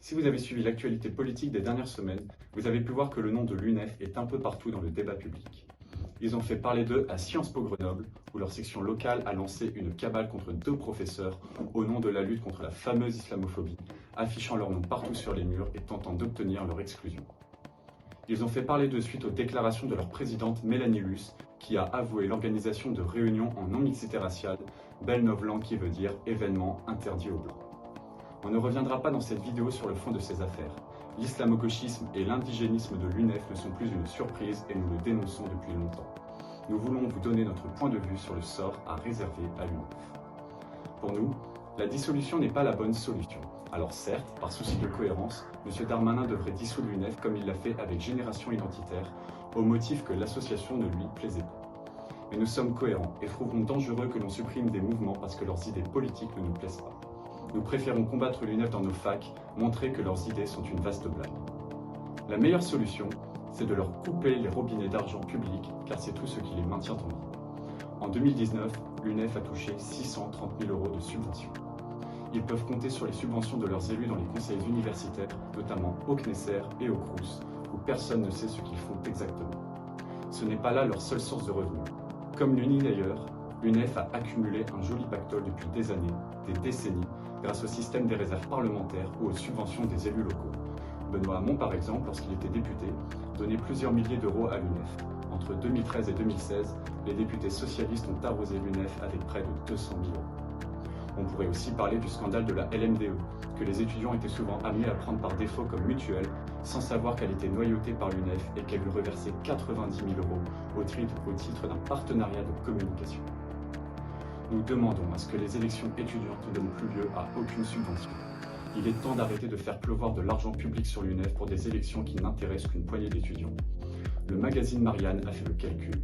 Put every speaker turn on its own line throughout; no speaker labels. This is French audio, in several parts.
Si vous avez suivi l'actualité politique des dernières semaines, vous avez pu voir que le nom de l'UNEF est un peu partout dans le débat public. Ils ont fait parler d'eux à Sciences Po Grenoble, où leur section locale a lancé une cabale contre 2 professeurs au nom de la lutte contre la fameuse islamophobie, affichant leur nom partout sur les murs et tentant d'obtenir leur exclusion. Ils ont fait parler d'eux suite aux déclarations de leur présidente Mélanie Luce, qui a avoué l'organisation de réunions en non-mixité raciale, bel novlan qui veut dire événement interdit aux Blancs. On ne reviendra pas dans cette vidéo sur le fond de ces affaires. L'islamo-gauchisme et l'indigénisme de l'UNEF ne sont plus une surprise et nous le dénonçons depuis longtemps. Nous voulons vous donner notre point de vue sur le sort à réserver à l'UNEF. Pour nous, la dissolution n'est pas la bonne solution. Alors certes, par souci de cohérence, M. Darmanin devrait dissoudre l'UNEF comme il l'a fait avec Génération Identitaire, au motif que l'association ne lui plaisait pas. Mais nous sommes cohérents et trouverons dangereux que l'on supprime des mouvements parce que leurs idées politiques ne nous plaisent pas. Nous préférons combattre l'UNEF dans nos facs, montrer que leurs idées sont une vaste blague. La meilleure solution, c'est de leur couper les robinets d'argent public, car c'est tout ce qui les maintient en vie. En 2019, l'UNEF a touché 630 000 € de subventions. Ils peuvent compter sur les subventions de leurs élus dans les conseils universitaires, notamment au CNESER et au CROUS, où personne ne sait ce qu'ils font exactement. Ce n'est pas là leur seule source de revenus. Comme l'UNI d'ailleurs, l'UNEF a accumulé un joli pactole depuis des années, des décennies, grâce au système des réserves parlementaires ou aux subventions des élus locaux. Benoît Hamon, par exemple, lorsqu'il était député, donnait plusieurs milliers d'euros à l'UNEF. Entre 2013 et 2016, les députés socialistes ont arrosé l'UNEF avec près de 200 000 €. On pourrait aussi parler du scandale de la LMDE, que les étudiants étaient souvent amenés à prendre par défaut comme mutuelle, sans savoir qu'elle était noyautée par l'UNEF et qu'elle lui reversait 90 000 € au titre d'un partenariat de communication. Nous demandons à ce que les élections étudiantes ne donnent plus lieu à aucune subvention. Il est temps d'arrêter de faire pleuvoir de l'argent public sur l'UNEF pour des élections qui n'intéressent qu'une poignée d'étudiants. Le magazine Marianne a fait le calcul.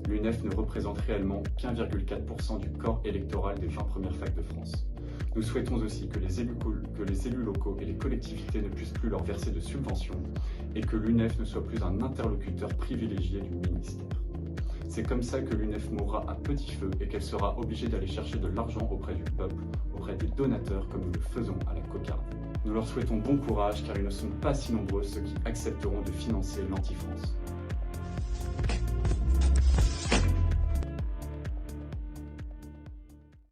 L'UNEF ne représente réellement qu'1,4% du corps électoral des 20 premières facs de France. Nous souhaitons aussi que les élus locaux et les collectivités ne puissent plus leur verser de subventions et que l'UNEF ne soit plus un interlocuteur privilégié du ministère. C'est comme ça que l'UNEF mourra à petit feu et qu'elle sera obligée d'aller chercher de l'argent auprès du peuple, auprès des donateurs comme nous le faisons à la cocarde. Nous leur souhaitons bon courage car ils ne sont pas si nombreux ceux qui accepteront de financer l'anti-France.